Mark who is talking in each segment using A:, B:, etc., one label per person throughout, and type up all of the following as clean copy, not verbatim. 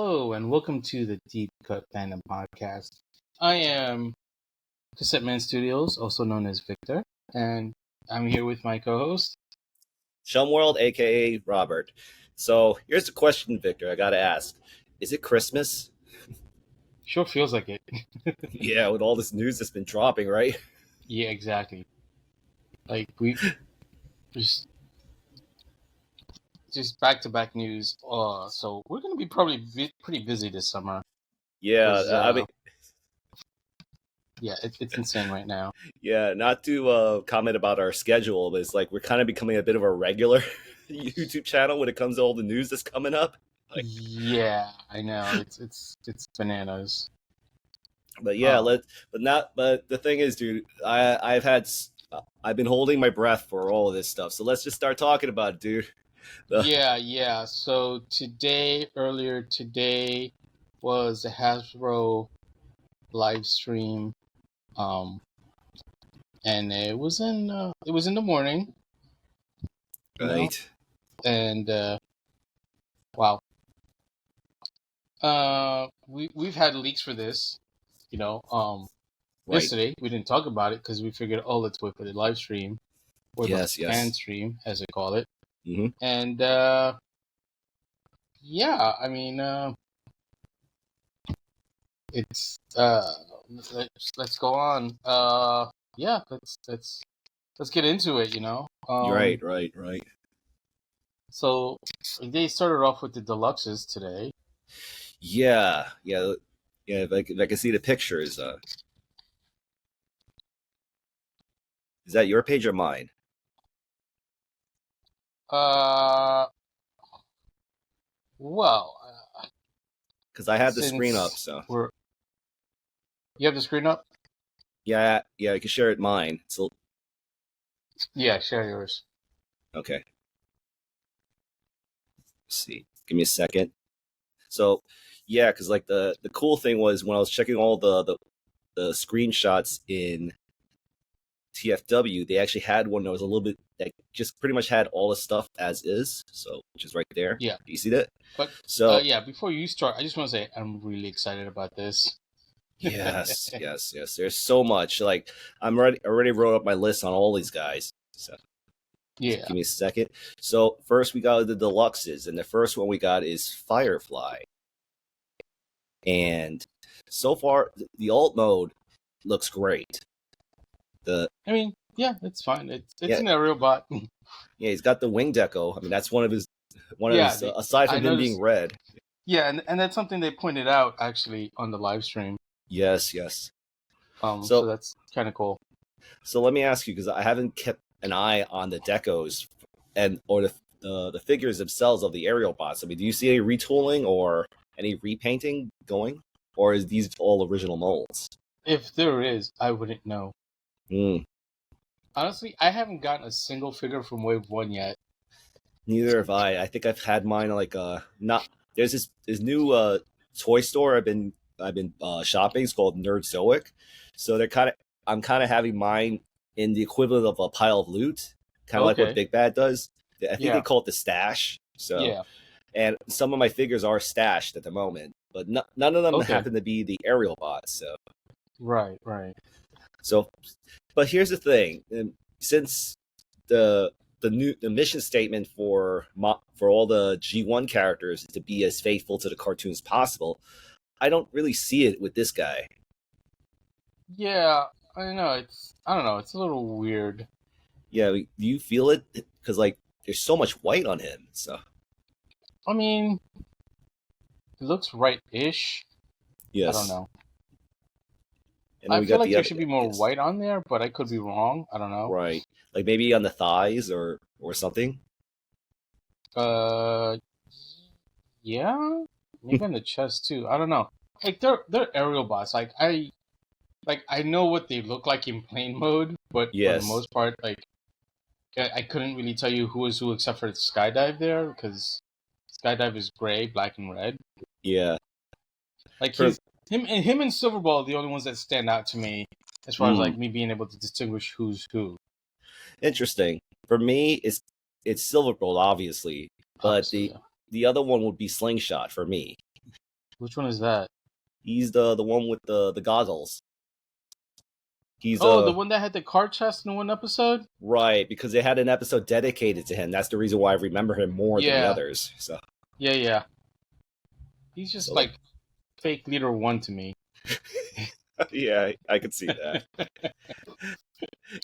A: Hello and welcome to the Deep Cut Fandom podcast. I am Cassette Man Studios, also known as Victor, and I'm here with my co-host.
B: Shumworld, aka Robert. So here's the question, Victor. I gotta ask: is it Christmas?
A: Sure feels like it.
B: Yeah, with all this news that's been dropping, right?
A: Yeah, exactly. Like we just back-to-back news. So we're gonna be probably pretty busy this summer.
B: Yeah, I mean,
A: yeah, it's insane right now.
B: yeah. Not to comment about our schedule, but it's like we're kind of becoming a bit of a regular YouTube channel when it comes to all the news that's coming up. Like,
A: yeah, I know it's bananas.
B: but yeah, but the thing is, dude, I've been holding my breath for all of this stuff. So let's just start talking about it, dude.
A: Yeah. So earlier today was the Hasbro live stream, and it was in the morning,
B: Right.
A: and wow, we've had leaks for this,
B: Right.
A: Yesterday we didn't talk about it because we figured, oh, let's wait for the live stream or the fan stream, as they call it.
B: Mm-hmm.
A: And yeah, I mean, it's let's go on. Yeah, let's get into it.
B: Right.
A: So they started off with the deluxes today.
B: Yeah. If I can see the pictures. Is that your page or mine?
A: Well,
B: because I have the screen up. So
A: you have the screen up?
B: Yeah. I can share it mine. So
A: yeah, share yours.
B: Okay. Let's see. Give me a second. So yeah, because like the cool thing was when I was checking all the screenshots in TFW, they actually had one that was a little bit that just pretty much had all the stuff as is. So which is right there.
A: Yeah.
B: Do you see that?
A: But yeah, before you start, I just want to say I'm really excited about this.
B: Yes. There's so much. Like I already wrote up my list on all these guys. So
A: yeah.
B: Give me a second. So first we got the deluxes, and the first one we got is Firefly. And so far the alt mode looks great.
A: I mean, yeah, it's fine. It's an aerial bot.
B: Yeah, he's got the wing deco. I mean, that's one of his aside from him being red.
A: Yeah, and that's something they pointed out actually on the live stream.
B: Yes.
A: So that's kind of cool.
B: So let me ask you, because I haven't kept an eye on the decos or the figures themselves of the aerial bots. I mean, do you see any retooling or any repainting going, or is these all original molds?
A: If there is, I wouldn't know. Honestly, I haven't gotten a single figure from Wave 1 yet.
B: Neither have I. I think I've had mine not. There's this new toy store I've been shopping. It's called Nerdzoic. So I'm kind of having mine in the equivalent of a pile of loot, kind of like what Big Bad does. I think they call it the stash. So
A: yeah.
B: And some of my figures are stashed at the moment, but none of them happen to be the aerial bots. So
A: right.
B: So, but here's the thing: since the mission statement for all the G1 characters is to be as faithful to the cartoon as possible, I don't really see it with this guy.
A: Yeah, I know. I don't know. It's a little weird.
B: Yeah, do you feel it? Because like, there's so much white on him. So,
A: I mean, it looks right-ish.
B: Yes.
A: I don't know. I feel like there should be more white on there, but I could be wrong. I don't know.
B: Right. Like maybe on the thighs or something?
A: Yeah. Maybe on the chest too. I don't know. Like they're aerial bots. Like I know what they look like in plane mode, but for the most part, like I couldn't really tell you who is who except for Skydive there, because Skydive is gray, black, and red.
B: Yeah.
A: Like him and Silverball are the only ones that stand out to me as far as like me being able to distinguish who's who.
B: Interesting. For me, it's Silverball, obviously, but the other one would be Slingshot for me.
A: Which one is that?
B: He's the one with the goggles. He's
A: the one that had the card chest in one episode?
B: Right, because they had an episode dedicated to him. That's the reason why I remember him more than the others. So
A: Yeah. He's just like fake Leader 1 to me.
B: Yeah, I could see that.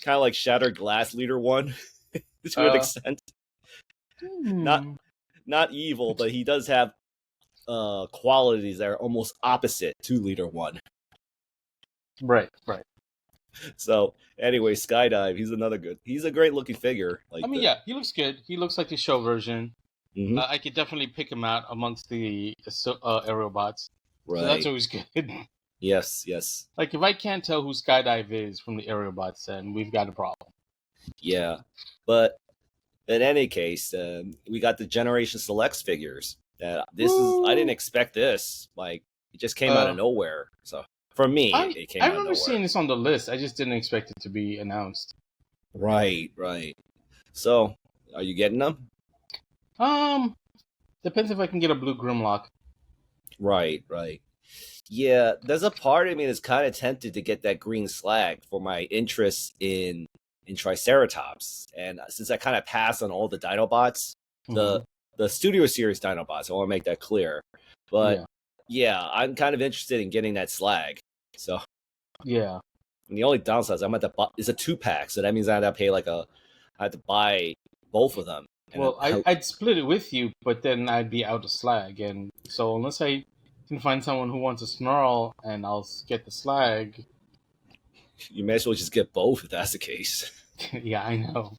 B: Kind of like Shattered Glass Leader 1 to an extent. Not evil, but he does have qualities that are almost opposite to Leader 1.
A: Right.
B: So anyway, Skydive, he's a great looking figure.
A: He looks good. He looks like the show version.
B: Mm-hmm.
A: I could definitely pick him out amongst the aerial bots.
B: Right.
A: So that's always good.
B: Yes.
A: Like, if I can't tell who Skydive is from the aerial bots, then we've got a problem.
B: Yeah. But in any case, we got the Generation Selects figures. I didn't expect this. Like, it just came out of nowhere. So for me, it came out of nowhere. I remember
A: seeing this on the list. I just didn't expect it to be announced.
B: Right. So, are you getting them?
A: Depends if I can get a blue Grimlock.
B: Right. Yeah, there's a part of me that's kind of tempted to get that green Slag for my interest in Triceratops. And since I kind of passed on all the Dinobots, the Studio Series Dinobots, I want to make that clear. But yeah, I'm kind of interested in getting that Slag. So
A: yeah.
B: And the only downside is I'm at the is a 2-pack, so that means I have to buy both of them.
A: Well, I'd split it with you, but then I'd be out of Slag, and so unless I can find someone who wants a Snarl, and I'll get the Slag.
B: You may as well just get both if that's the case.
A: Yeah, I know.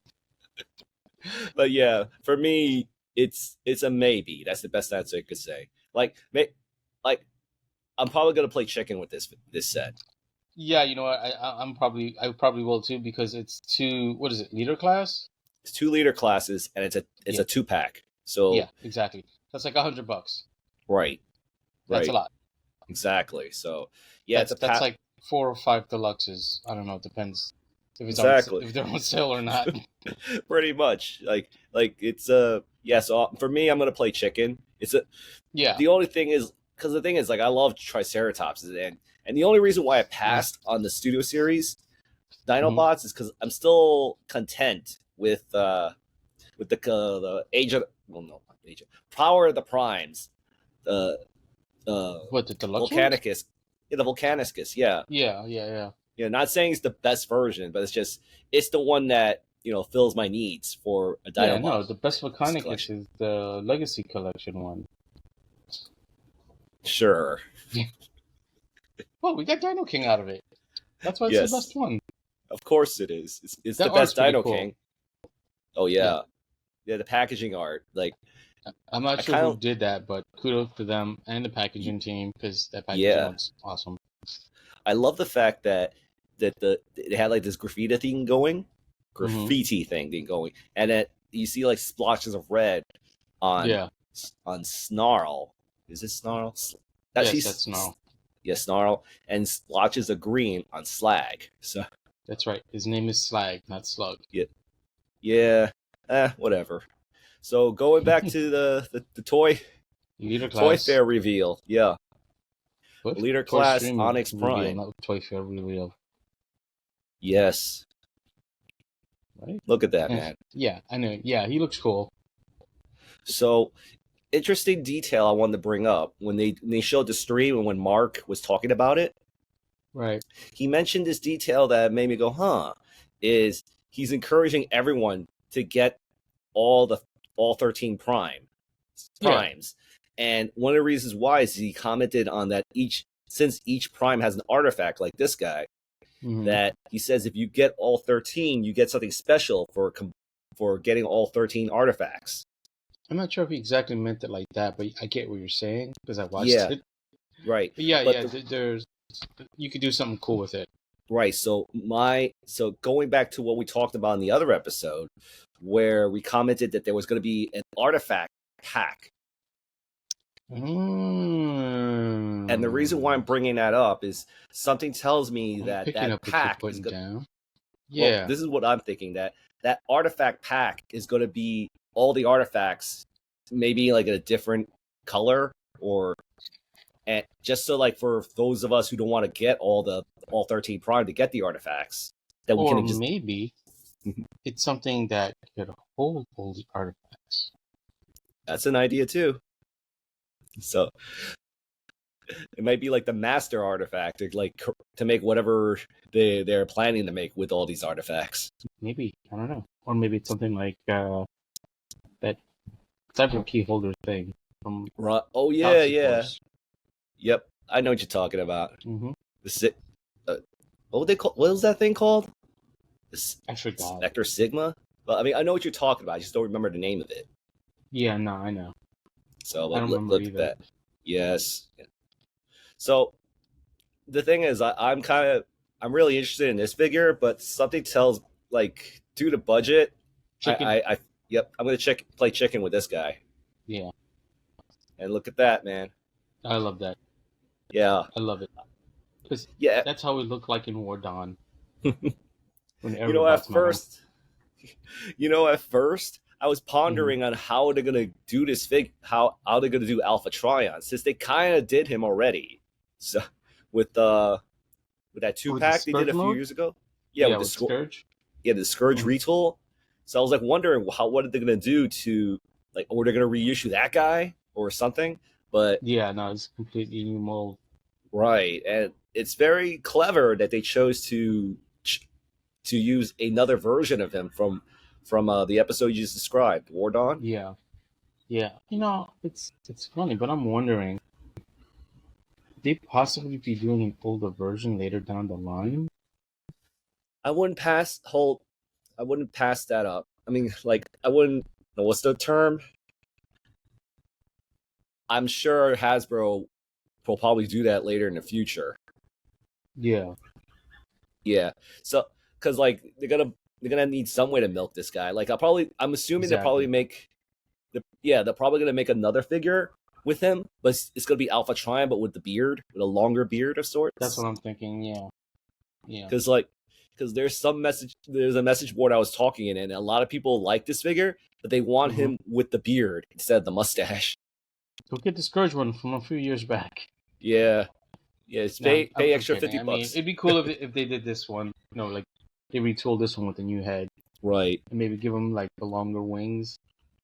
B: But yeah, for me, it's a maybe. That's the best answer I could say. Like I'm probably gonna play chicken with this set.
A: Yeah, you know what? I probably will too, because it's 2. What is it? Leader class?
B: It's 2 leader classes, and it's a 2-pack. So
A: yeah, exactly. That's like $100.
B: Right.
A: That's a lot. Exactly.
B: So yeah,
A: that's like 4 or 5 deluxes. I don't know. It depends if it's if they're on sale or not.
B: Pretty much. Like it's So for me, I'm gonna play chicken. The only thing is, because the thing is, like, I love Triceratops, and the only reason why I passed on the Studio Series Dinobots is because I'm still content with the Age of Power of the Primes. The
A: Deluxe
B: Volcanicus? Yeah, the Volcanicus, yeah.
A: Yeah.
B: Not saying it's the best version, but it's the one that, fills my needs for a Dinobot.
A: Yeah, no, the best Volcanicus is the Legacy Collection one.
B: Sure.
A: Well, we got Dino King out of it. That's why it's the best one.
B: Of course it is. It's the best Dino King. Oh, yeah. Yeah, the packaging art. Like,
A: I'm not sure who did that, but kudos to them and the packaging team, because that packaging looks awesome.
B: I love the fact that it had like this graffiti thing going, and that you see like splotches of red on Snarl. Is it Snarl?
A: Yes, that's Snarl.
B: Yeah, Snarl, and splotches of green on Slag. So
A: that's right. His name is Slag, not Slug.
B: Yeah. Whatever. So going back to the toy fair reveal. Yeah.
A: What?
B: Leader class Onyx Prime.
A: Not toy fair reveal.
B: Yes.
A: Right?
B: Look at that, man.
A: Yeah, I know. Yeah, he looks cool.
B: So, interesting detail I wanted to bring up when they showed the stream and when Mark was talking about it.
A: Right.
B: He mentioned this detail that made me go, is he's encouraging everyone to get all 13 primes. Yeah. And one of the reasons why is he commented on that since each prime has an artifact like this guy, that he says if you get all 13, you get something special for getting all 13 artifacts.
A: I'm not sure if he exactly meant it like that, but I get what you're saying because I watched it.
B: Right.
A: But there's you could do something cool with it.
B: Right. So going back to what we talked about in the other episode, where we commented that there was going to be an artifact pack. And the reason why I'm bringing that up is something tells me that pack is going to... Yeah. Well, this is what I'm thinking, that artifact pack is going to be all the artifacts, maybe like a different color, or and just so like for those of us who don't want to get all 13 prime to get the artifacts, that we
A: Or
B: can just
A: maybe it's something that could hold all the artifacts.
B: That's an idea too. So it might be like the master artifact to make whatever they're planning to make with all these artifacts.
A: Maybe, I don't know. Or maybe it's something like that type of key holder thing from
B: Oh yeah, yeah. Yep, I know what you're talking about.
A: Mm-hmm.
B: What was that thing called?
A: I forgot.
B: Spectre Sigma? Well, I mean, I know what you're talking about. I just don't remember the name of it.
A: Yeah, no, I know.
B: So
A: I don't remember either.
B: That. Yes. So the thing is, I'm really interested in this figure, but something tells like due to budget,
A: chicken.
B: Yep, I'm gonna play chicken with this guy.
A: Yeah.
B: And look at that, man.
A: I love that.
B: Yeah.
A: I love it. Because that's how it looked like in War Dawn.
B: At first I was pondering on how they're gonna do this how they're gonna do Alphatrion, since they kind of did him already. So with that 2-pack they did a few years ago. Yeah, with the Scourge. Yeah, the Scourge retool. So I was like wondering what are they gonna do to like, or they're gonna reissue that guy or something. But
A: yeah, no, it's completely new mold.
B: Right, and it's very clever that they chose to use another version of him from the episode you just described, War Dawn.
A: Yeah. It's funny, but I'm wondering, could they possibly be doing an older version later down the line?
B: I wouldn't pass that up. I mean, like, I wouldn't know what's the term. I'm sure Hasbro will probably do that later in the future.
A: Yeah.
B: Yeah. So, because like they're gonna need some way to milk this guy. Like I'm assuming they'll probably they're probably gonna make another figure with him, but it's gonna be Alphatrion, but with the beard, with a longer beard of sorts.
A: That's what I'm thinking. Yeah.
B: Because there's a message board I was talking in, and a lot of people like this figure, but they want him with the beard instead of the mustache.
A: Go get the Scourge one from a few years back.
B: Yeah. It's pay extra $50.
A: I mean, it'd be cool if they did this one. Like they retooled this one with a new head.
B: Right.
A: And maybe give him like the longer wings.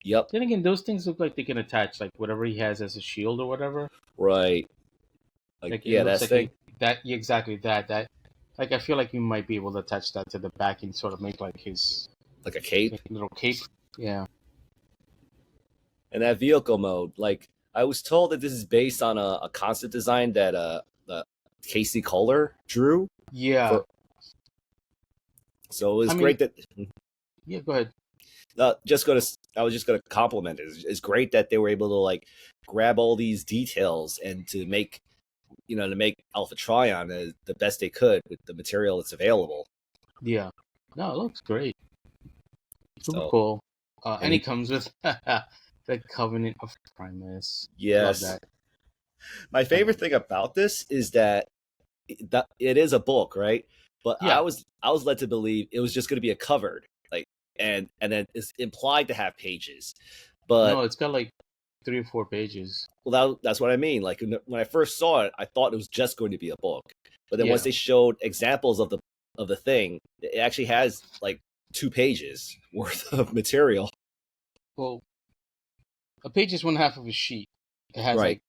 B: Yep.
A: Then again, those things look like they can attach like whatever he has as a shield or whatever.
B: Right. Like that thing.
A: Exactly that. Like I feel like you might be able to attach that to the back and sort of make like his
B: like a cape.
A: Like a little cape. Yeah.
B: And that vehicle mode, like I was told that this is based on a concept design that Casey Kohler drew.
A: Yeah.
B: So it was great that.
A: Yeah, go ahead.
B: I was just gonna compliment it. It's great that they were able to like grab all these details and to make Alphatrion the best they could with the material that's available.
A: Yeah. No, it looks great. Super cool. And he comes with the Covenant of Primus.
B: Yes. Love that. My favorite thing about this is that it is a book, right? But yeah. I was led to believe it was just going to be a covered, like, and then it's implied to have pages, but
A: no, it's got like 3 or 4 pages.
B: Well, that's what I mean. Like when I first saw it, I thought it was just going to be a book, but then once they showed examples of the thing, it actually has like 2 pages worth of material.
A: Well, a page is 1/2 of a sheet. It has like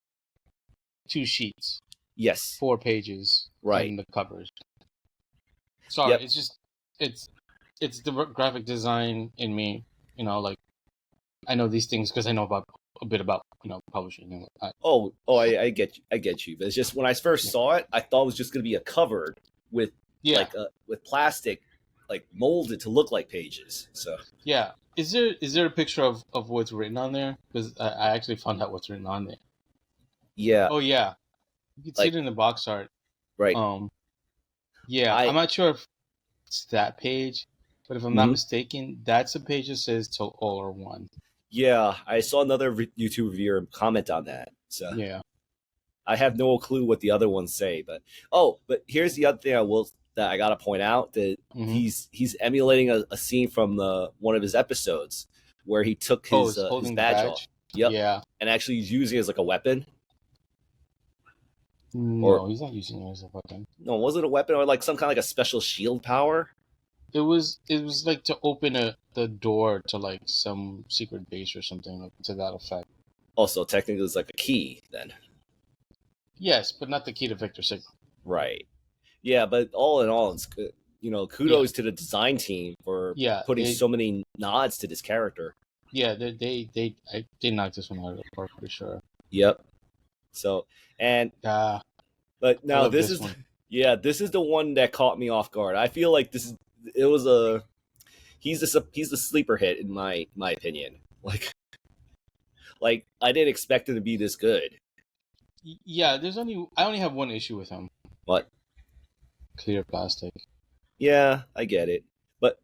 A: 2 sheets.
B: Yes.
A: 4 pages.
B: Right.
A: In the covers. Sorry, it's just it's the graphic design in me. Like I know these things because I know a bit about publishing.
B: I get you. But it's just when I first saw it, I thought it was just going to be a covered with with plastic like molded to look like pages. So
A: yeah, is there a picture of what's written on there? Because I actually found out what's written on there.
B: Yeah.
A: Oh yeah, you can see it in the box art.
B: Right.
A: Yeah, I'm not sure if it's that page, but if I'm not mistaken, that's a page that says "Till all are one."
B: Yeah, I saw another YouTube reviewer comment on that. So
A: yeah,
B: I have no clue what the other ones say, but here's the other thing that I gotta point out that he's emulating a scene from one of his episodes where he took his badge off. Yep.
A: Yeah,
B: and actually he's using it as like a weapon. Or
A: No, he's not using it as a weapon.
B: no, was it a weapon or like some kind of like a special shield power?
A: It was like to open the door to like some secret base or something like to that effect.
B: Also, technically, it's like a key then.
A: Yes, but not the key to Victor Sigma.
B: Right. Yeah, but all in all, it's good. Kudos to the design team for putting so many nods to this character.
A: Yeah, they knocked this one out of the park for sure.
B: Yep. So but now this is one. This is the one that caught me off guard. I feel like he's the sleeper hit in my opinion. Like I didn't expect him to be this good.
A: Yeah, I only have one issue with him.
B: What?
A: Clear plastic.
B: Yeah, I get it. But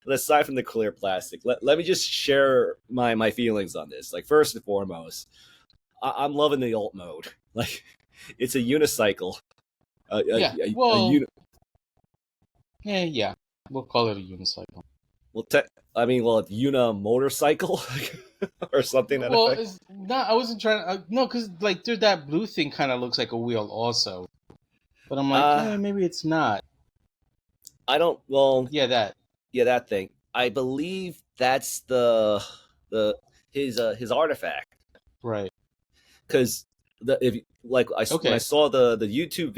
B: aside from the clear plastic, let me just share my feelings on this. Like, first and foremost, I'm loving the alt mode. Like, it's a unicycle.
A: Yeah, we'll call it a unicycle.
B: Una motorcycle or something. That effect.
A: It's not. I wasn't trying. No, because like, there's that blue thing kind of looks like a wheel also. But I'm like, maybe it's not.
B: I don't. Well,
A: that
B: thing. I believe that's his artifact.
A: Right.
B: Because when I saw the YouTube,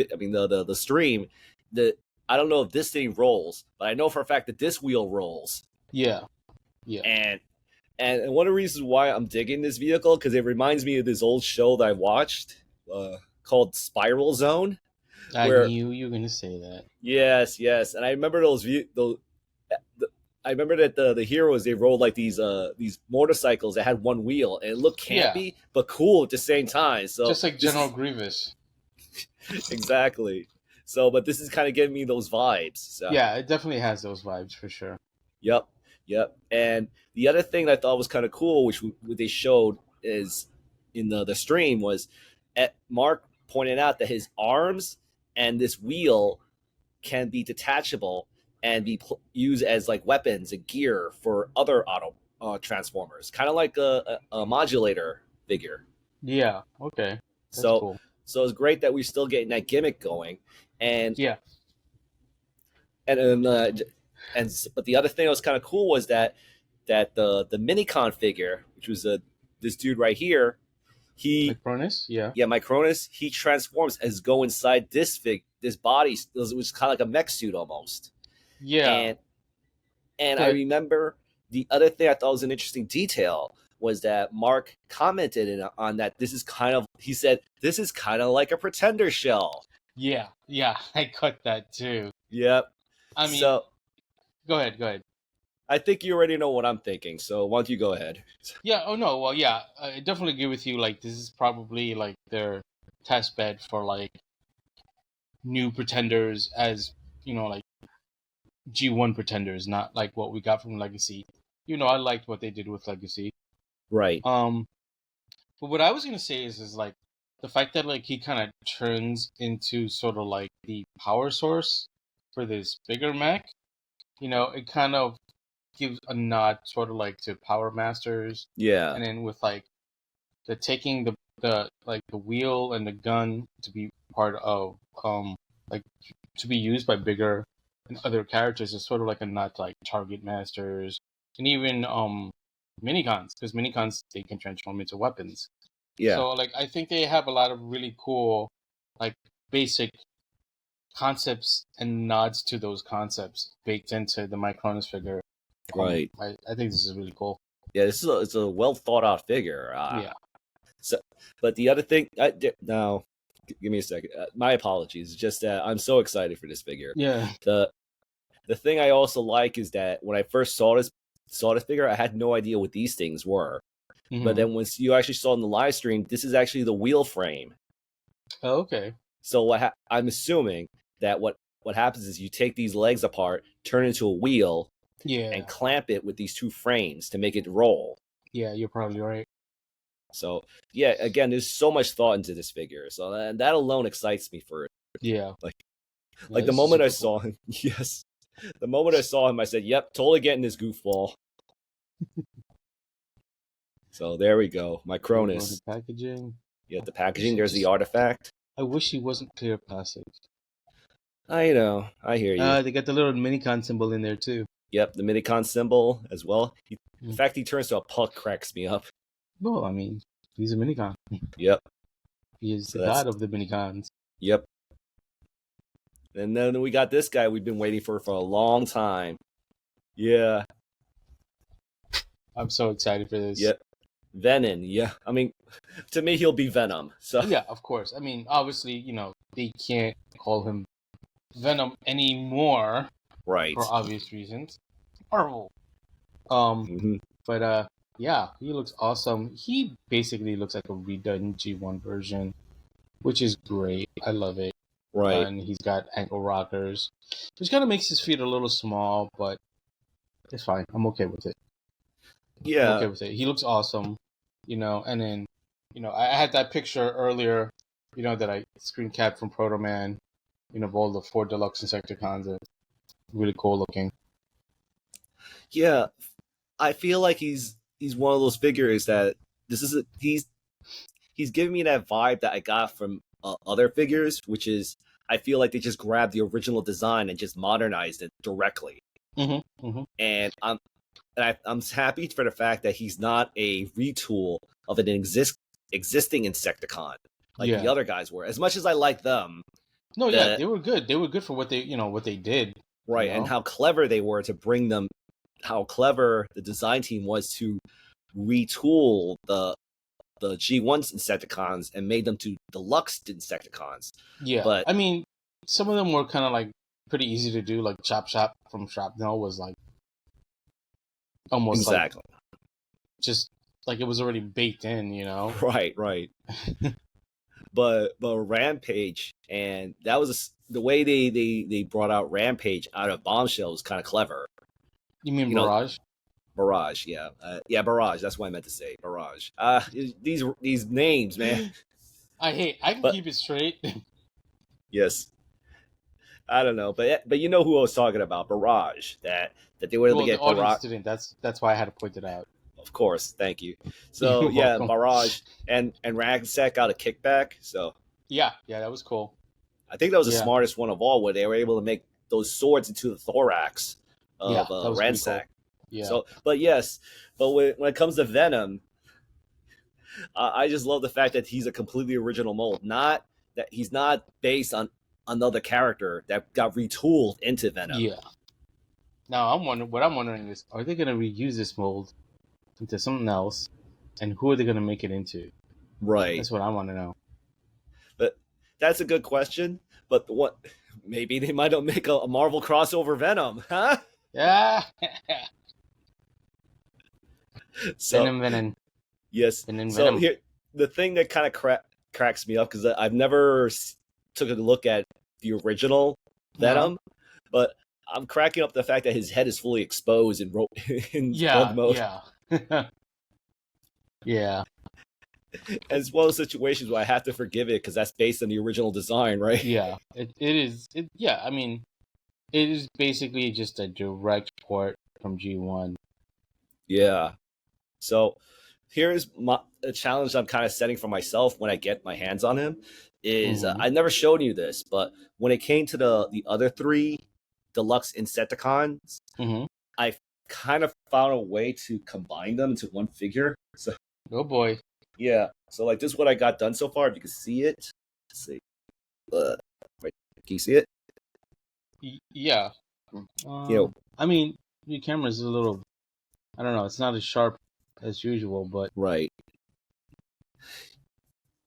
B: the stream, I don't know if this thing rolls, but I know for a fact that this wheel rolls.
A: Yeah.
B: And one of the reasons why I'm digging this vehicle, because it reminds me of this old show that I watched called Spiral Zone.
A: I knew you were going to say that.
B: Yes, and I remember I remember that the heroes, they rode like these motorcycles that had one wheel, and it looked campy but cool at the same time. So
A: just like General Grievous.
B: Exactly. So, but this is kind of giving me those vibes. So.
A: Yeah, it definitely has those vibes for sure.
B: Yep. And the other thing that I thought was kind of cool, which they showed is in the stream, was Mark pointed out that his arms and this wheel can be detachable and be used as like weapons and gear for other auto transformers, kind of like a modulator figure.
A: Yeah. Okay.
B: That's cool. So it's great that we're still getting that gimmick going, and but the other thing that was kind of cool was that the Minicon figure, which was this dude right here,
A: Micronus,
B: Micronus, he transforms as go inside this body. It was kind of like a mech suit almost. Yeah. And I remember the other thing I thought was an interesting detail was that Mark commented on that he said, this is kind of like a Pretender shell.
A: Yeah, I caught that too.
B: Yep.
A: I mean, go ahead.
B: I think you already know what I'm thinking, so why don't you go ahead?
A: Yeah, I definitely agree with you. Like, this is probably like their test bed for like new Pretenders, as like G1 Pretenders, not like what we got from Legacy. I liked what they did with Legacy.
B: Right.
A: But what I was gonna say is like the fact that like he kind of turns into sort of like the power source for this bigger mech. It kind of gives a nod sort of like to Power Masters.
B: Yeah.
A: And then with like the taking the wheel and the gun to be part of like to be used by bigger and other characters is sort of like a nod to like Target Masters and even Minicons, because Minicons, they can transform into weapons.
B: Yeah.
A: So like I think they have a lot of really cool like basic concepts and nods to those concepts baked into the Micronus figure.
B: Right.
A: I think this is really cool.
B: Yeah, it's a well thought out figure. So, but the other thing, now, give me a second. My apologies. Just that I'm so excited for this figure.
A: Yeah.
B: The thing I also like is that when I first saw this figure, I had no idea what these things were. Mm-hmm. But then once you actually saw in the live stream, this is actually the wheel frame.
A: Oh, okay.
B: So I'm assuming that what happens is you take these legs apart, turn it into a wheel, and clamp it with these two frames to make it roll.
A: Yeah, you're probably right.
B: So yeah, again, there's so much thought into this figure. So and that alone excites me for it.
A: Yeah.
B: Like the moment I saw him, the moment I saw him, I said, "Yep, totally getting this goofball." So there we go, Micronus.
A: The packaging.
B: Yeah, the packaging. There's the artifact.
A: I wish he wasn't clear passive.
B: I know. I hear you.
A: They got the little minicon symbol in there too.
B: Yep, the minicon symbol as well. The fact he turns to a puck cracks me up.
A: Well, I mean, he's a minicon.
B: Yep.
A: He is the god of the minicons.
B: Yep. And then we got this guy we've been waiting for a long time. Yeah.
A: I'm so excited for this.
B: Yep. Venin, yeah. I mean, to me, he'll be Venom. So
A: yeah, of course. I mean, obviously, you know, they can't call him Venom anymore,
B: right?
A: For obvious reasons. Marvel. But yeah, he looks awesome. He basically looks like a redone G1 version, which is great. I love it.
B: Right.
A: And he's got ankle rockers, which kind of makes his feet a little small, but it's fine. I'm okay with it.
B: Yeah.
A: I'm okay with it. He looks awesome, you know. And then, you know, I had that picture earlier, you know, that I screen capped from Proto Man, you know, of all the 4 Deluxe Insecticons. Really cool looking.
B: Yeah, I feel like he's one of those figures that he's giving me that vibe that I got from other figures, which is I feel like they just grabbed the original design and just modernized it directly. And I'm happy for the fact that he's not a retool of an existing Insecticon like the other guys were. As much as I like them,
A: no, yeah, they were good. They were good for what they did,
B: right? And how clever they were to bring them. How clever the design team was to retool the G1 Insecticons and made them to Deluxe Insecticons.
A: Yeah, but I mean, some of them were kind of like pretty easy to do. Like Chop Chop from Shrapnel was like almost like just like it was already baked in, you know?
B: Right. but Rampage, and that was the way they brought out Rampage out of Bombshell was kind of clever.
A: You mean Barrage?
B: Barrage, yeah, Barrage. That's what I meant to say. Barrage. These names, man.
A: I can keep it straight.
B: Yes. I don't know, but you know who I was talking about, Barrage. That they were able to get
A: the audience didn't. That's why I had to point it out.
B: Of course, thank you. So yeah, Barrage and Ragsec got a kickback. So
A: yeah, that was cool.
B: I think that was the smartest one of all, where they were able to make those swords into the thorax of Ragsec. Cool. Yeah. So, but when it comes to Venom, I just love the fact that he's a completely original mold. Not that he's not based on another character that got retooled into Venom.
A: Yeah. Now what I'm wondering is, are they going to reuse this mold into something else, and who are they going to make it into?
B: Right.
A: That's what I want to know.
B: But that's a good question. But maybe they might make a Marvel crossover Venom, huh?
A: Yeah.
B: So,
A: Venin.
B: Yes. So here, the thing that kind of cracks me up, because I've never took a look at the original Venom, but I'm cracking up the fact that his head is fully exposed in bug mode.
A: Yeah. Yeah.
B: And it's one of those situations where I have to forgive it because that's based on the original design, right?
A: Yeah, it is. I mean, it is basically just a direct port from G1.
B: Yeah. So here's a challenge I'm kind of setting for myself when I get my hands on him. Is I never showed you this, but when it came to the other 3 Deluxe Insecticons, I kind of found a way to combine them into one figure. So,
A: oh boy.
B: Yeah, so like this is what I got done so far. If you can see it, let's see. Right, can you see it?
A: Yeah. I mean, your camera's a little. I don't know. It's not as sharp as usual, but
B: right.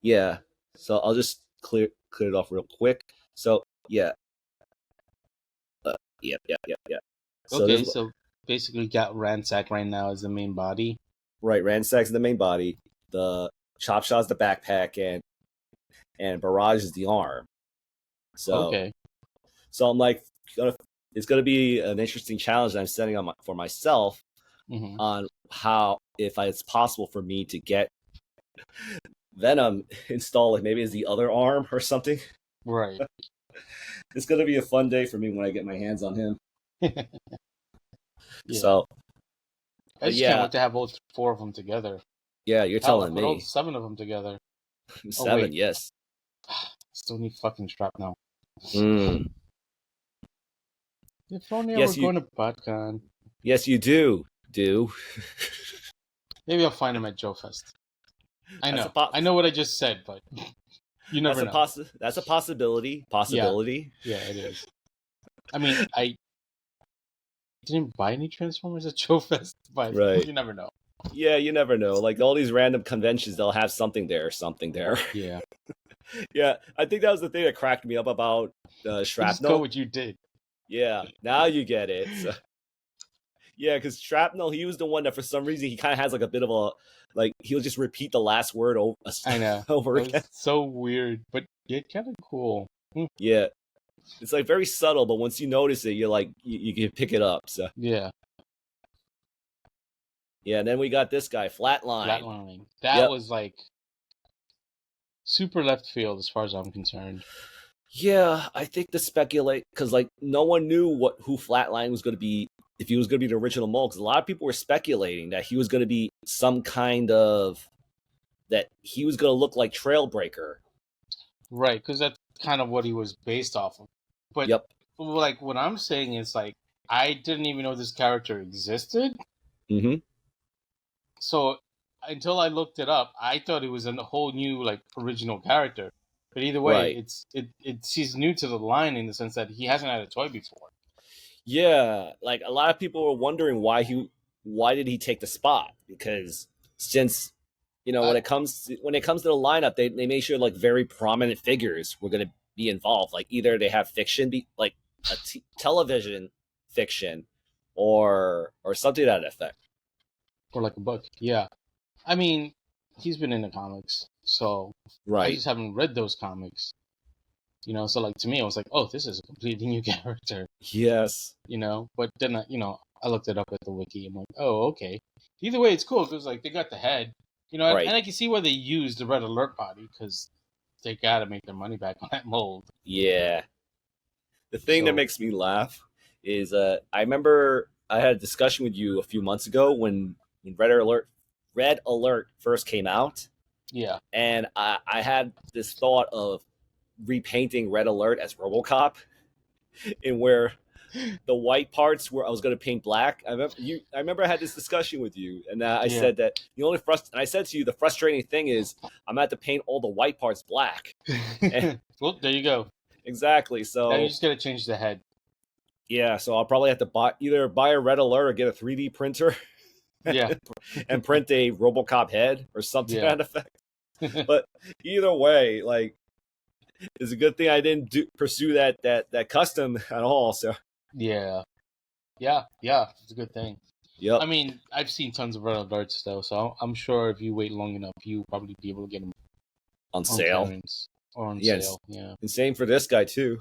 B: Yeah. So I'll just clear it off real quick. So yeah. Yeah.
A: Okay, so basically, got Ransack right now as the main body.
B: Right, Ransack's the main body. The Chop Shot's the backpack, and Barrage is the arm. So
A: okay.
B: So I'm like, it's going to be an interesting challenge that I'm setting on for myself on how, if it's possible for me to get Venom installed, maybe as the other arm or something.
A: Right.
B: It's going to be a fun day for me when I get my hands on him.
A: Yeah.
B: So,
A: I just can't wait to have all 4 of them together.
B: Yeah, you're telling me.
A: All 7 of them together.
B: 7, yes.
A: Still need fucking shrapnel.
B: Mm.
A: If only I were going to BotCon.
B: Yes, you do.
A: Maybe I'll find him at Joe Fest. I know. I know what I just said, but you never know.
B: That's a possibility.
A: Yeah, it is. I mean, I didn't buy any Transformers at Joe Fest, but you never know.
B: Yeah, you never know. Like all these random conventions, they'll have something there.
A: Yeah.
B: Yeah, I think that was the thing that cracked me up about Shrapnel.
A: Just go what you did.
B: Yeah, now you get it. So, yeah, because Shrapnel, he was the one that for some reason he kind of has like a bit of a he'll just repeat the last word over.
A: I know.
B: Over again.
A: So weird, but kind of cool.
B: Yeah, it's like very subtle, but once you notice it, you're like you can pick it up. So
A: yeah.
B: Yeah, and then we got this guy,
A: Flatline. That was like super left field as far as I'm concerned.
B: Yeah, I think to speculate because like no one knew who Flatline was going to be, if he was going to be the original mold. Because a lot of people were speculating that he was going to be some kind of that he was going to look like Trailbreaker.
A: Right, because that's kind of what he was based off of. But like what I'm saying is like I didn't even know this character existed.
B: Mm-hmm.
A: So until I looked it up, I thought it was a whole new like original character. But either way, he's new to the line in the sense that he hasn't had a toy before.
B: Yeah, like a lot of people were wondering why did he take the spot? Because since when it comes to the lineup, they make sure like very prominent figures were going to be involved. Like either they have fiction, like a television fiction, or something to that effect,
A: or like a book. Yeah, I mean, he's been in the comics, so I just haven't read those comics. So like to me, I was like, oh, this is a completely new character.
B: Yes.
A: But then I looked it up at the wiki. I'm like, oh, okay. Either way, it's cool because like they got the head, and I can see why they used the Red Alert body because they got to make their money back on that mold.
B: Yeah. The thing that makes me laugh is I remember I had a discussion with you a few months ago when Red Alert first came out.
A: Yeah.
B: And I had this thought of repainting Red Alert as RoboCop, in where the white parts where I was going to paint black. I remember I had this discussion with you, and I said that and I said to you the frustrating thing is I'm going to have to paint all the white parts black.
A: Well, there you go.
B: Exactly. So
A: now you just got to change the head.
B: Yeah, so I'll probably have to either buy a Red Alert or get a 3D printer.
A: Yeah.
B: And print a RoboCop head or something to that effect. But either way, like, it's a good thing I didn't pursue that custom at all. So
A: yeah, it's a good thing.
B: Yep.
A: I mean, I've seen tons of Red Alerts though, so I'm sure if you wait long enough, you'll probably be able to get them
B: on sale.
A: Or on sale. Yeah.
B: And same for this guy too.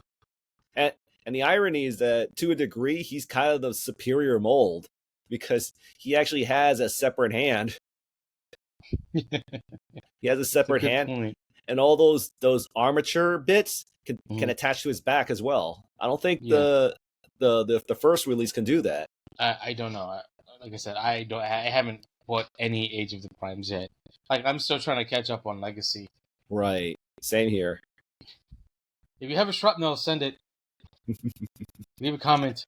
B: And the irony is that to a degree, he's kind of the superior mold because he actually has a separate hand. He has a separate hand.
A: Point.
B: And all those armature bits can attach to his back as well. I don't think the first release can do that.
A: I don't know. Like I said, I haven't bought any Age of the Primes yet. Like I'm still trying to catch up on Legacy.
B: Right. Same here.
A: If you have a shrapnel, send it. Leave a comment.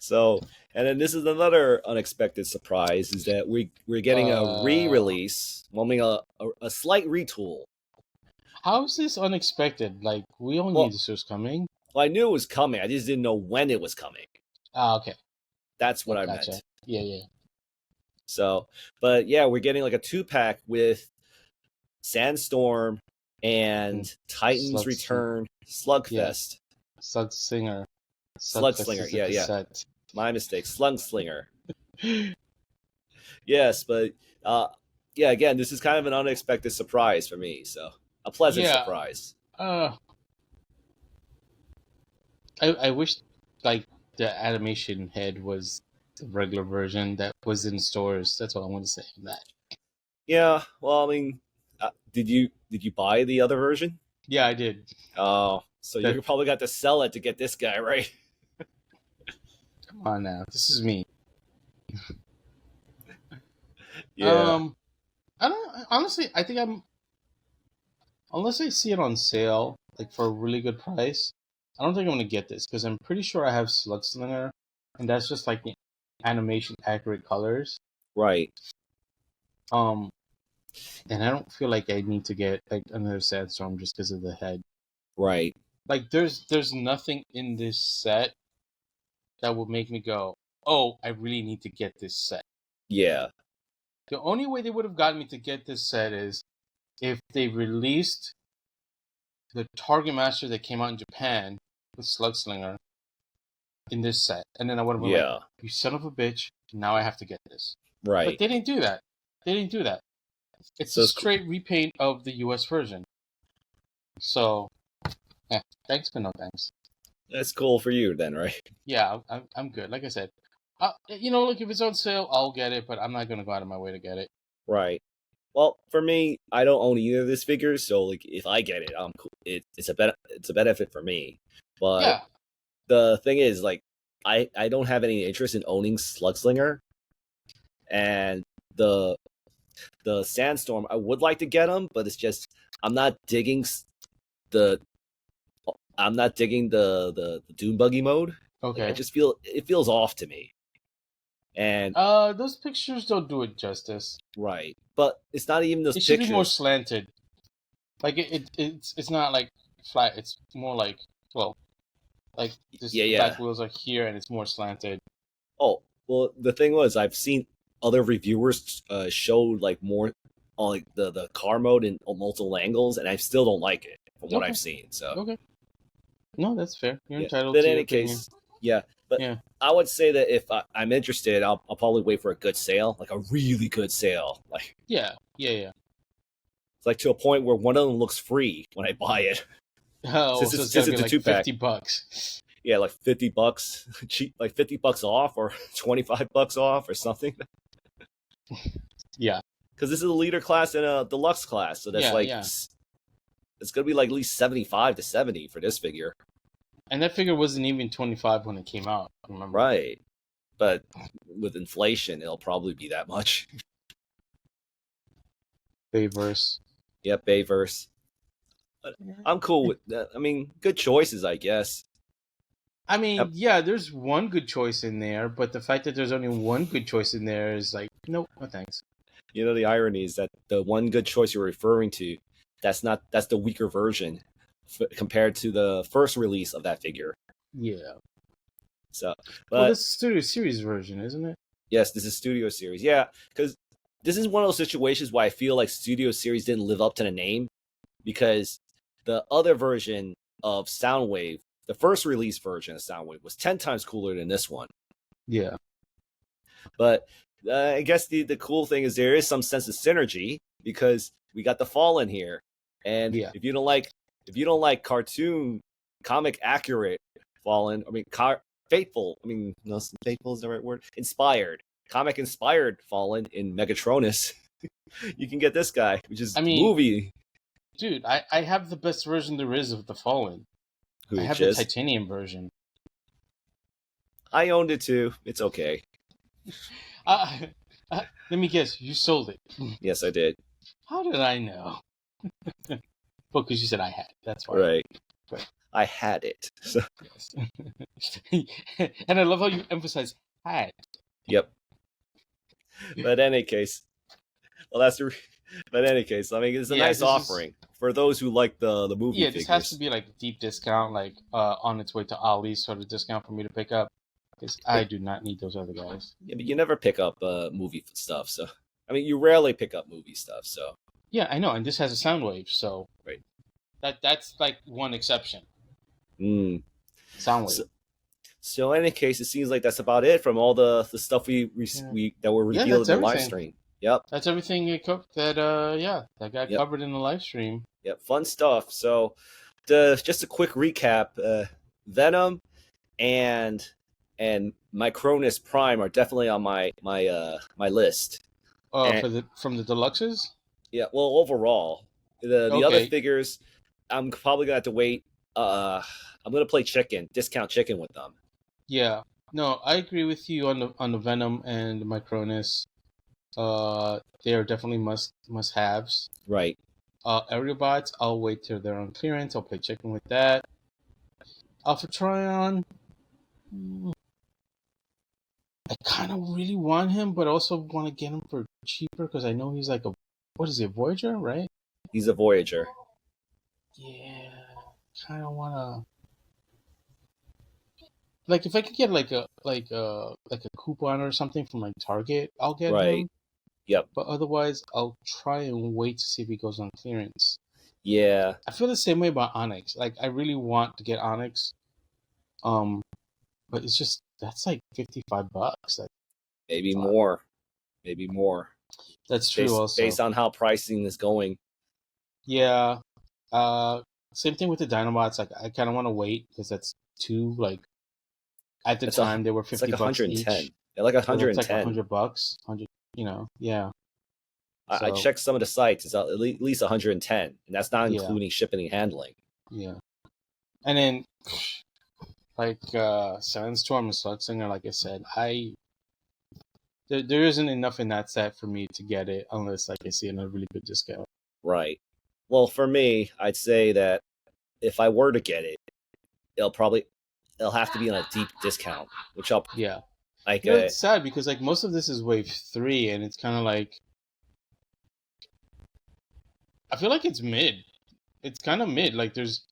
B: So, and then this is another unexpected surprise: is that we're getting a re-release, a slight retool.
A: How is this unexpected? Like, we all knew this was coming.
B: Well, I knew it was coming. I just didn't know when it was coming.
A: Ah, okay.
B: That's what I meant.
A: Yeah.
B: So, but yeah, we're getting like a 2-pack with Sandstorm and Titan's Return, Slugfest.
A: Slugslinger.
B: Slugslinger, yeah. My mistake. Slugslinger. Yes, but again, this is kind of an unexpected surprise for me, so a pleasant surprise.
A: I wish like the animation head was the regular version that was in stores. That's all I want to say on that.
B: Yeah, well, I mean, did you buy the other version?
A: Yeah, I did.
B: Oh, so you probably got to sell it to get this guy, right?
A: Come on now, this is me.
B: Yeah.
A: I don't honestly. I think I'm unless I see it on sale, like for a really good price, I don't think I'm gonna get this because I'm pretty sure I have Slugslinger, and that's just like the animation accurate colors.
B: Right.
A: And I don't feel like I need to get like another Sandstorm just because of the head.
B: Right.
A: Like there's nothing in this set that will make me go, oh, I really need to get this set.
B: Yeah.
A: The only way they would have gotten me to get this set is if they released the Target Master that came out in Japan with Slugslinger in this set, and then I would have been like, you son of a bitch, now I have to get this.
B: Right.
A: But they didn't do that. It's a straight repaint of the US version. So, yeah, thanks, but no thanks.
B: That's cool for you then, right?
A: Yeah, I'm good. Like I said, look, if it's on sale, I'll get it, but I'm not going to go out of my way to get it.
B: Right. Well, for me, I don't own either of these figures, so like if I get it, I'm cool. It's a benefit for me. But the thing is, like, I don't have any interest in owning Slugslinger, and the Sandstorm. I would like to get them, but it's just I'm not digging the Doom Buggy mode.
A: Okay.
B: Like, I just feel it feels off to me. And
A: those pictures don't do it justice.
B: Right. But it's not even those pictures.
A: It should be more slanted. Like it's not like flat, it's more like back wheels are here and it's more slanted.
B: Oh, well, the thing was I've seen other reviewers show like more on like the car mode in multiple angles, and I still don't like it from what I've seen. So
A: okay. No, that's fair. You're entitled
B: to.
A: But
B: in any case, but I would say that if I'm interested, I'll probably wait for a good sale, like a really good sale. Like
A: yeah.
B: It's like to a point where one of them looks free when I buy it.
A: Oh, since it's like $50.
B: Yeah, like $50 cheap, like $50 off or $25 off or something.
A: Yeah,
B: because this is a leader class and a deluxe class, so that's it's gonna be like at least 75 to 70 for this figure.
A: And that figure wasn't even 25 when it came out. Remember?
B: Right, but with inflation, it'll probably be that much.
A: Bayverse.
B: Yep, Bayverse. I'm cool with that. I mean, good choices, I guess.
A: I mean, there's one good choice in there, but the fact that there's only one good choice in there is like, nope, no thanks.
B: You know, the irony is that the one good choice you're referring to, that's the weaker version compared to the first release of that figure.
A: Yeah.
B: So,
A: well, this is Studio Series version, isn't it?
B: Yes, this is Studio Series. Yeah, because this is one of those situations where I feel like Studio Series didn't live up to the name, because the other version of Soundwave, the first release version of Soundwave, was 10 times cooler than this one. Yeah. But I guess the cool thing is there is some sense of synergy, because we got the Fallen here, and if you don't like cartoon comic accurate Fallen, I mean faithful, I mean no, faithful is the right word, inspired, comic inspired Fallen in Micronus, you can get this guy, which is movie.
A: Dude, I have the best version there is of the Fallen. I have the titanium version.
B: I owned it too. It's okay.
A: Let me guess, you sold it.
B: Yes, I did.
A: How did I know? Well, because you said I had. That's why.
B: Right. But I had it. So.
A: Yes. And I love how you emphasize had.
B: Yep. But in any case, But in any case, I mean, it's a nice offering for those who like the movie figures.
A: This has to be like a deep discount, like on its way to Ali's sort of discount for me to pick up, because I do not need those other guys.
B: Yeah, but you never pick up movie stuff, so I mean, you rarely pick up movie stuff, so.
A: Yeah, I know, and this has a Soundwave, so
B: right.
A: That's like one exception.
B: Soundwave. So in any case, it seems like that's about it from all the stuff we that were revealed in the live stream. Yep.
A: That's everything that got covered in the live stream.
B: Yep, fun stuff. So, just a quick recap: Venom and Micronus Prime are definitely on my list.
A: From the deluxes.
B: Yeah. Well, overall, the other figures, I'm probably gonna have to wait. I'm gonna play discount chicken with them.
A: Yeah. No, I agree with you on the Venom and the Micronus. They are definitely must haves.
B: Right.
A: Aerial bots, I'll wait till they're on clearance. I'll play chicken with that. Alphatrion, I kind of really want him, but also want to get him for cheaper because I know he's like what is it, Voyager, right?
B: He's a Voyager.
A: Yeah, kind of want to. Like if I could get like a coupon or something from my Target, I'll get him.
B: Yep.
A: But otherwise, I'll try and wait to see if he goes on clearance.
B: Yeah.
A: I feel the same way about Onyx. Like I really want to get Onyx, but it's just that's like $55.
B: Maybe more.
A: That's true.
B: Based on how pricing is going.
A: Yeah. Same thing with the Dinobots. Like I kind of want to wait because that's too like. At the time, they were $50
B: like 110.
A: each.
B: They're like 110.
A: It's like $100. 100. Yeah.
B: I checked some of the sites. It's at least 110, and that's not including shipping and handling.
A: Yeah. And then, like Sandstorm and Slugslinger, like I said, there isn't enough in that set for me to get it unless like I see another really good discount.
B: Right. Well, for me, I'd say that if I were to get it, it'll have to be on a deep discount, which I'll like.
A: It's sad because like most of this is wave 3, and it's kind of like I feel like it's mid. It's kind of mid. Like there's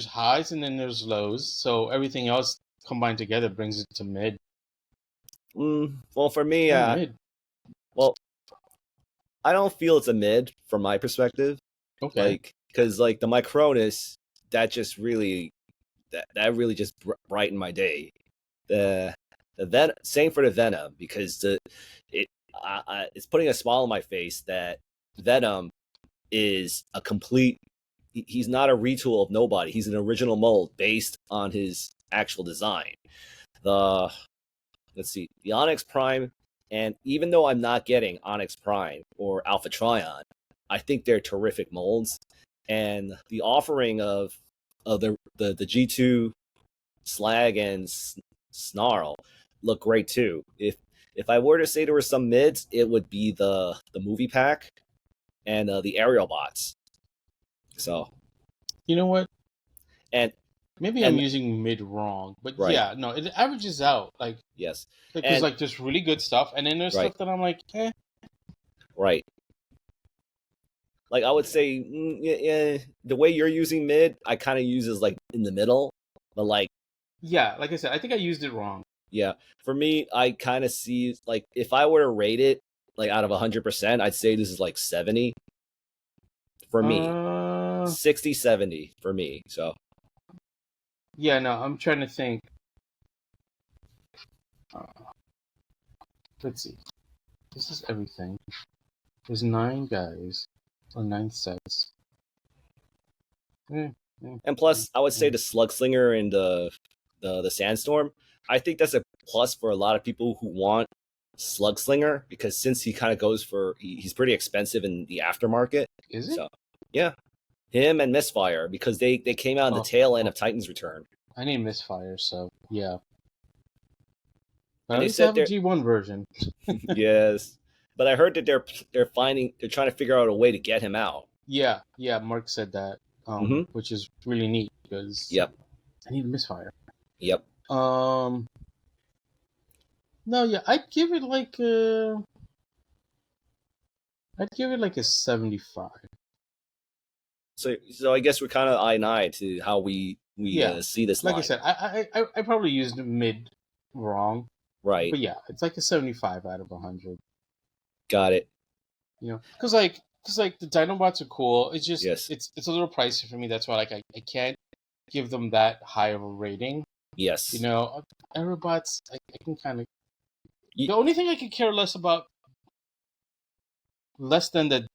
A: highs and then there's lows, so everything else combined together brings it to mid.
B: Well, for me, mid. Well, I don't feel it's a mid from my perspective.
A: Okay.
B: Like because like the Micronus, that just really. That really just brightened my day. The same for the Venom because it's putting a smile on my face that Venom is a complete. He's not a retool of nobody. He's an original mold based on his actual design. The Onyx Prime, and even though I'm not getting Onyx Prime or Alphatrion, I think they're terrific molds, and the offering of the G2 Slag and Snarl look great too. If I were to say there were some mids, it would be the movie pack and the aerial bots. So,
A: you know what?
B: And
A: maybe I'm using mid wrong, but yeah, no, it averages out. Like
B: yes,
A: because like there's really good stuff, and then there's stuff that I'm like, eh.
B: Right. Like I would say, the way you're using mid, I kind of use as like in the middle, but like.
A: Yeah, like I said, I think I used it wrong.
B: Yeah, for me, I kind of see like if I were to rate it like out of 100%, I'd say this is like 70 for me. 60, 70 for me. So.
A: Yeah, no, I'm trying to think. Let's see. This is everything. There's 9 guys. Or 9 sets.
B: And plus, I would say the Slugslinger and the Sandstorm, I think that's a plus for a lot of people who want Slugslinger, because since he kind of goes for, he's pretty expensive in the aftermarket.
A: Is it?
B: So, yeah. Him and Misfire, because they came out in the tail end of Titan's Return.
A: I need Misfire, so yeah. But at least have a G1 version.
B: Yes. But I heard that they're trying to figure out a way to get him out.
A: Yeah, Mark said that, which is really neat because I need Misfire.
B: Yep.
A: No, yeah, I'd give it like a 75.
B: So I guess we're kind of eye and eye to how we see this.
A: Like I said, I probably used mid wrong.
B: Right.
A: But yeah, it's like a 75 out of 100.
B: Got it.
A: You know, because the Dinobots are cool. It's just it's a little pricey for me. That's why like I can't give them that high of a rating.
B: Yes.
A: You know, Aerobots I can kind of. The only thing I could care less about, less than the.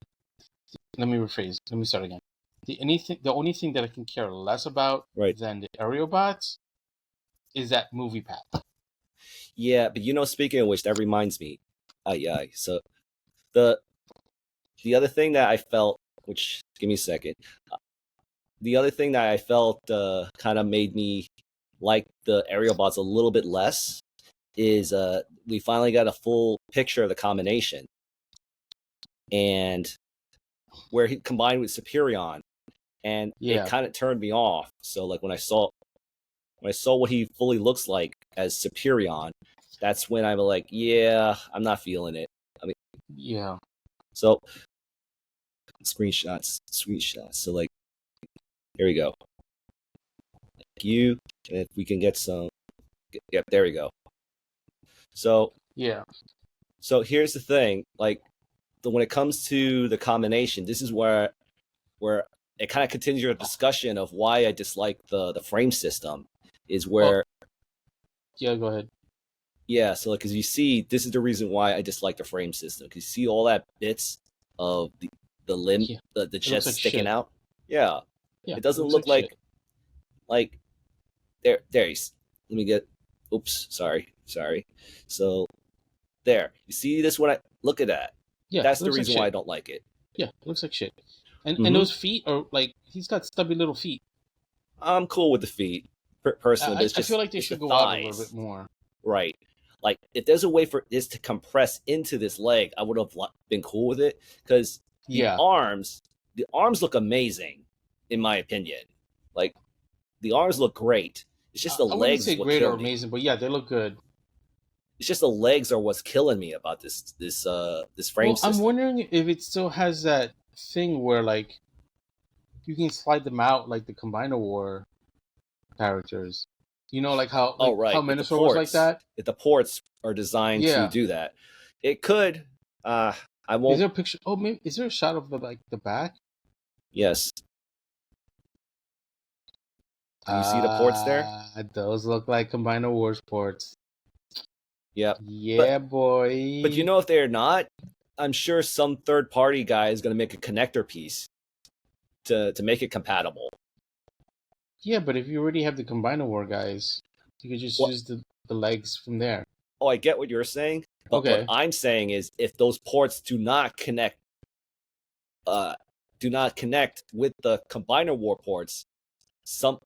A: Let me rephrase. Let me start again. The only thing that I can care less about than the Aerobots is that movie pack.
B: Yeah, but speaking of which, that reminds me. So the other thing that I felt, which give me a second. The other thing that I felt kind of made me like the aerial bots a little bit less is we finally got a full picture of the combination, and where he combined with Superion, and it kind of turned me off. So like when I saw what he fully looks like as Superion, that's when I'm like, yeah, I'm not feeling it. I mean,
A: yeah.
B: So screenshots. So like, here we go. Thank you. And if we can get some, yep, there we go. So
A: yeah.
B: So here's the thing, like when it comes to the combination, this is where it kind of continues your discussion of why I dislike the frame system. Is where
A: yeah, go ahead.
B: Yeah, so like, as you see, this is the reason why I dislike the frame system. Because you see all that bits of the limb, the chest sticking out. Yeah, it doesn't look like there. Let me get. Oops, sorry. So there, you see this when I look at that.
A: Yeah,
B: that's the reason why I don't like it.
A: Yeah, it looks like shit. And and those feet are like, he's got stubby little feet.
B: I'm cool with the feet, personally.
A: I feel like they should go out a little bit more.
B: Right. Like, if there's a way for this to compress into this leg, I would have been cool with it. Because the arms look amazing, in my opinion. Like, the arms look great. It's just the legs.
A: I wouldn't say great or amazing, but yeah, they look good.
B: It's just the legs are what's killing me about this frame system.
A: I'm wondering if it still has that thing where like you can slide them out like the Combiner War characters. You know, like how how Minosaur was like that.
B: If the ports are designed to do that, it could. I won't.
A: Is there a picture? Oh, maybe is there a shot of the back?
B: Yes. Do you see the ports there?
A: Those look like Combiner Wars ports.
B: Yep.
A: Yeah, boy.
B: But you know, if they're not, I'm sure some third-party guy is going to make a connector piece to make it compatible.
A: Yeah, but if you already have the Combiner War guys, you could just use the legs from there.
B: Oh, I get what you're saying. But what I'm saying is, if those ports do not connect with the Combiner War ports,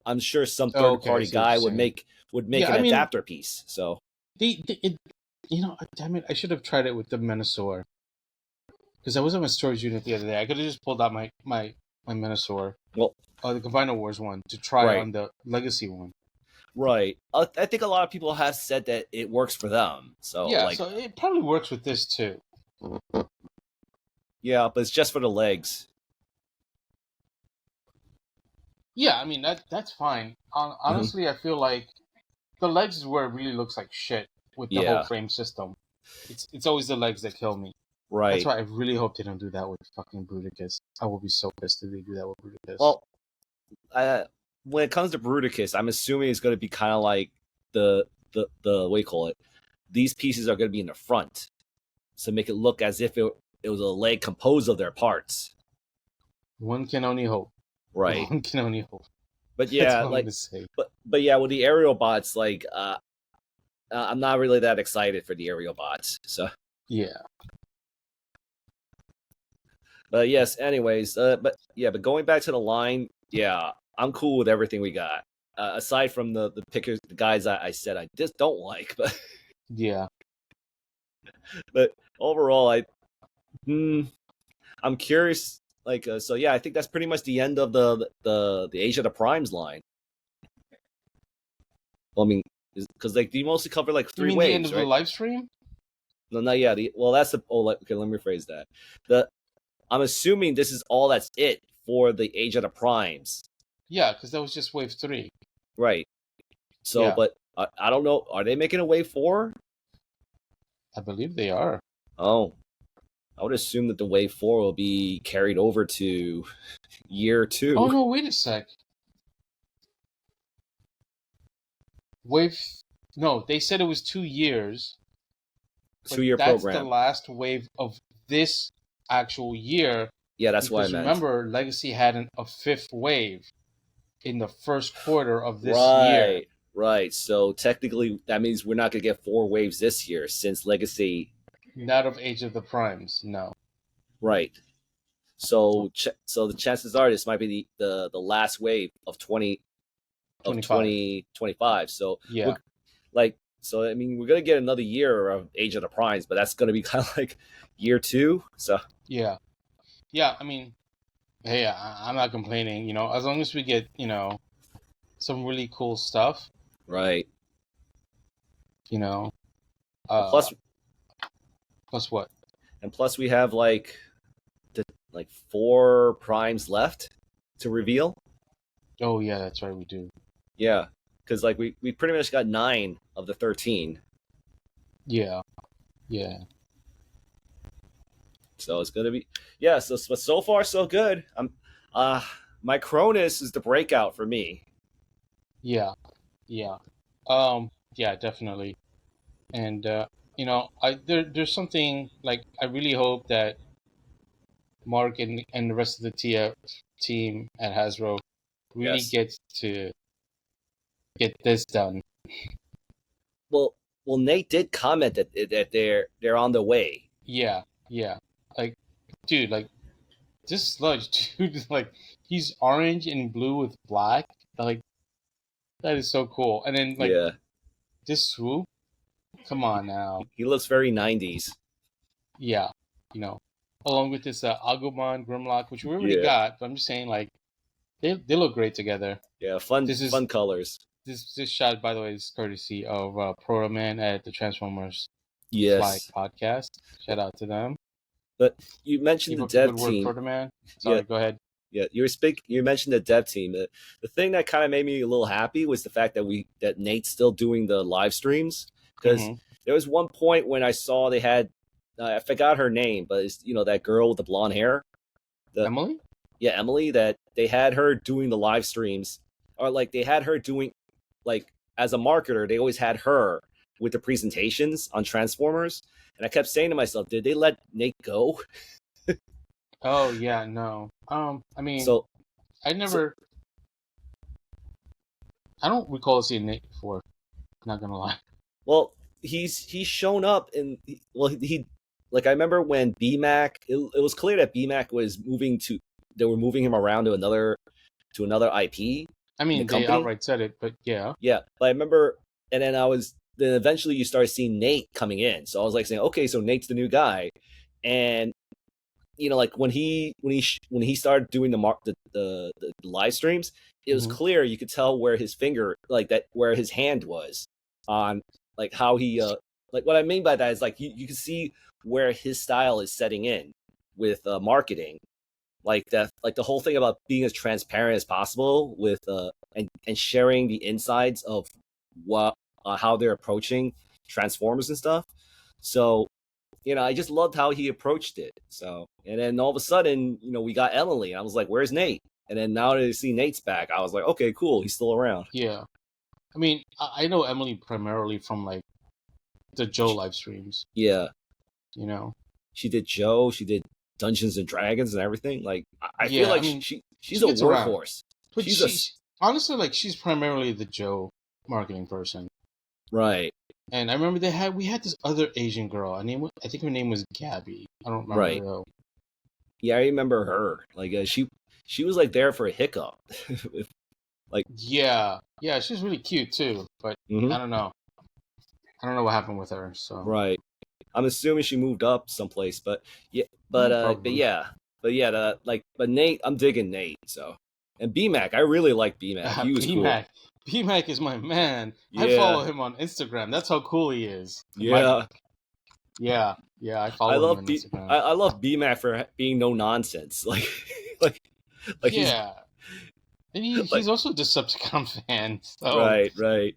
B: I'm sure some third-party guy would make an adapter piece. So.
A: Damn it! I should have tried it with the Minosaur, because I was on my storage unit the other day. I could have just pulled out my Minosaur, the Combiner Wars one, to try on the Legacy one.
B: Right. I think a lot of people have said that it works for them. So
A: yeah, so it probably works with this too.
B: Yeah, but it's just for the legs.
A: Yeah, I mean that's fine. Honestly, I feel like the legs is where it really looks like shit with the whole frame system. It's always the legs that kill me.
B: Right.
A: That's why I really hope they don't do that with fucking Bruticus. I will be so pissed if they do that with Bruticus.
B: Well, when it comes to Bruticus, I'm assuming it's going to be kind of like the what do you call it? These pieces are going to be in the front, so make it look as if it was a leg composed of their parts.
A: One can only hope.
B: Right.
A: One can only hope.
B: But yeah, but yeah, with the aerial bots, like I'm not really that excited for the aerial bots. So
A: yeah.
B: But yes, anyways, but going back to the line, yeah, I'm cool with everything we got. Aside from the pickers, the guys I said I just don't like, but
A: yeah.
B: But overall, I'm curious. Like, so yeah, I think that's pretty much the end of the Age of the Primes line. Well, I mean, because like you mostly cover like 3 waves,
A: the end of the live stream?
B: No, not yet. That's the okay. Let me rephrase that. I'm assuming this is all that's it for the Age of the Primes.
A: Yeah, because that was just wave 3.
B: Right. So, but I don't know. Are they making a wave 4?
A: I believe they are.
B: Oh. I would assume that the wave 4 will be carried over to year 2.
A: Oh, no, wait a sec. No, they said it was 2 years.
B: 2-year program.
A: That's the last wave of this actual year.
B: Yeah, that's what I meant.
A: Remember, Legacy had a 5th wave in the first quarter of this year.
B: Right. So technically, that means we're not going to get 4 waves this year since Legacy...
A: Not of Age of the Primes, no.
B: Right. So the chances are this might be the last wave of 2025. So
A: yeah.
B: So I mean, we're gonna get another year of Age of the Primes, but that's gonna be kind of like year 2. So
A: yeah. I mean, hey, I'm not complaining. As long as we get some really cool stuff.
B: Right.
A: You know,
B: And plus,
A: plus what?
B: And plus, we have like 4 primes left to reveal.
A: Oh yeah, that's right, we do.
B: Yeah, because like we pretty much got 9 of the 13.
A: Yeah, yeah.
B: So it's gonna be but so far so good. Micronus is the breakout for me.
A: Yeah, yeah. Yeah, definitely. And there's something like I really hope that Mark and the rest of the team at Hasbro really
B: Yes.
A: gets to get this done.
B: Well, Nate did comment that they're on the way.
A: Yeah, yeah. Like, dude, like this sludge, dude, like he's orange and blue with black. Like that is so cool. And then like
B: Yeah,
A: this swoop, come on now.
B: he looks very 90s.
A: Yeah, along with this Agumon Grimlock, which we already
B: Yeah,
A: got. But I'm just saying, like they look great together.
B: yeah,
A: This is
B: fun colors.
A: this shot, by the way, is courtesy of Proto Man at the Transformers Flag
B: Yes,
A: podcast. Shout out to them.
B: but you mentioned
A: Keep
B: the
A: up the
B: dev
A: good work,
B: team.
A: Proto Man. Sorry,
B: Yeah,
A: go ahead.
B: yeah, you mentioned the dev team. The thing that kind of made me a little happy was the fact that Nate's still doing the live streams, because there was one point when I saw they had I forgot her name, but it's that girl with the blonde hair,
A: Emily.
B: Yeah, Emily, that they had her doing the live streams, or like they had her doing, like, as a marketer, they always had her with the presentations on Transformers, and I kept saying to myself, did they let Nate go?
A: Oh yeah, no. I mean,
B: So
A: I never. I don't recall seeing Nate before. Not gonna lie.
B: well, he's shown up in he like I remember when BMAC, it was clear that BMAC was they were moving him around to another IP.
A: I mean, they outright said it, but yeah.
B: Yeah, but I remember, and then eventually you started seeing Nate coming in. So I was like saying, okay, so Nate's the new guy, and like when he started doing the live streams, it was clear you could tell where his finger, like that, where his hand was on, like how he like what I mean by that is like you can see where his style is setting in with marketing, like that, like the whole thing about being as transparent as possible with and sharing the insides of what how they're approaching Transformers and stuff. So I just loved how he approached it. So, and then all of a sudden, we got Emily. I was like, where's Nate? And then now that I see Nate's back, I was like, okay, cool, he's still around.
A: Yeah, I mean, I know Emily primarily from like the Joe live streams.
B: Yeah,
A: she
B: did Joe. She did Dungeons and Dragons and everything. Like I feel like she's a workhorse.
A: But honestly, like she's primarily the Joe marketing person,
B: right?
A: And I remember we had this other Asian girl. I think her name was Gabby. I don't remember.
B: Right.
A: Though.
B: Yeah, I remember her. Like she was like there for a hiccup. Like
A: yeah, she's really cute too. But I don't know. I don't know what happened with her. So
B: right. I'm assuming she moved up someplace, but yeah, but Nate, I'm digging Nate. So, and BMAC, I really like BMAC. He was
A: BMAC. Cool. BMAC is my man. Yeah. I follow him on Instagram. That's how cool he is.
B: Yeah.
A: Yeah, I follow him on Instagram.
B: I love BMAC for being no nonsense. Like
A: yeah. And he's also a Decepticon fan. So.
B: Right.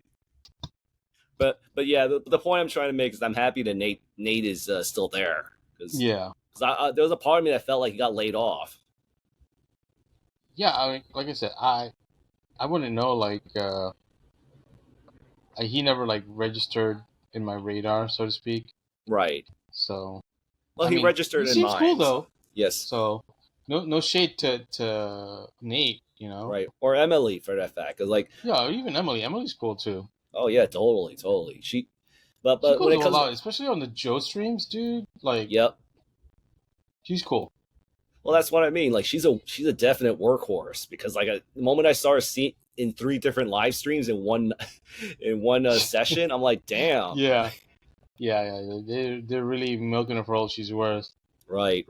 B: But yeah, the point I'm trying to make is I'm happy that Nate is still there. Because there was a part of me that felt like he got laid off.
A: Yeah, I mean, like I said, I wouldn't know. Like he never like registered in my radar, so to speak.
B: Right.
A: So.
B: Well, he registered in mine.
A: Seems cool though.
B: Yes.
A: So, no shade to Nate,
B: Right, or Emily for that fact, because like.
A: Yeah, even Emily. Emily's cool too.
B: Oh yeah, totally. But
A: she goes when it comes a lot, especially on the Joe streams, dude. Like,
B: yep,
A: she's cool.
B: Well, that's what I mean. Like, she's a definite workhorse, because like the moment I saw her in 3 different live streams in one session, I'm like, damn.
A: Yeah. They're really milking her for all she's worth.
B: Right.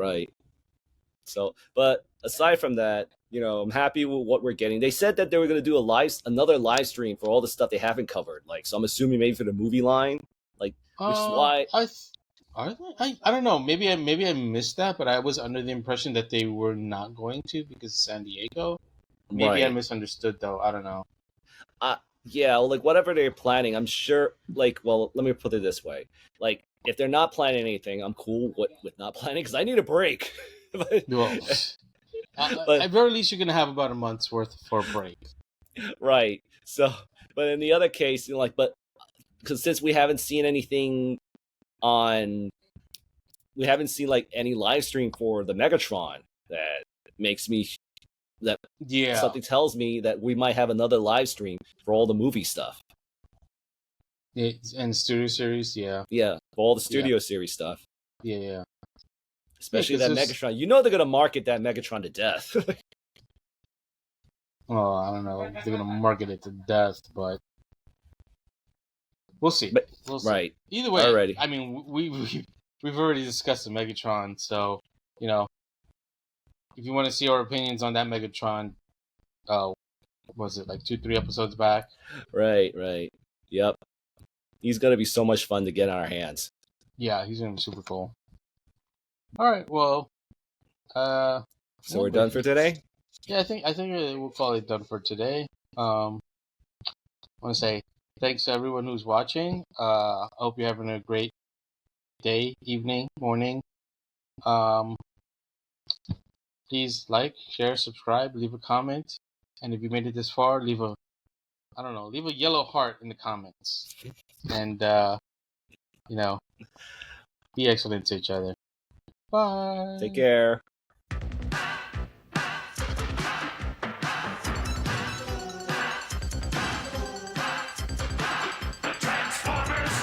B: So, but aside from that, I'm happy with what we're getting. They said that they were going to do another live stream for all the stuff they haven't covered. Like, so I'm assuming maybe for the movie line, like, which is why.
A: I don't know. Maybe I missed that, but I was under the impression that they were not going to because of San Diego. Maybe I misunderstood though. I don't know.
B: Yeah, like whatever they're planning, I'm sure. Like, well, let me put it this way: like, if they're not planning anything, I'm cool with not planning because I need a break.
A: Well, at very least, you're gonna have about a month's worth for a break.
B: Right. So, but in the other case, but because since we haven't seen anything we haven't seen like any live stream for the Megatron, that makes me something tells me that we might have another live stream for all the movie stuff.
A: And studio series,
B: yeah, for all the studio series stuff.
A: Yeah.
B: Especially that Megatron. They're gonna market that Megatron to death.
A: Oh, I don't know. They're gonna market it to death, but we'll see. We'll see.
B: Right.
A: Either way,
B: already.
A: I mean, we've already discussed the Megatron, so if you want to see our opinions on that Megatron, was it like 2-3 episodes back?
B: Right. Yep. He's gonna be so much fun to get on our hands.
A: Yeah, he's gonna be super cool. All right, well,
B: so we're done for today.
A: Yeah, I think we'll call it done for today. I want to say thanks to everyone who's watching. I hope you're having a great day, evening, morning. Please like, share, subscribe, leave a comment, and if you made it this far, leave a yellow heart in the comments, and be excellent to each other. Bye.
B: Take care.
C: Transformers.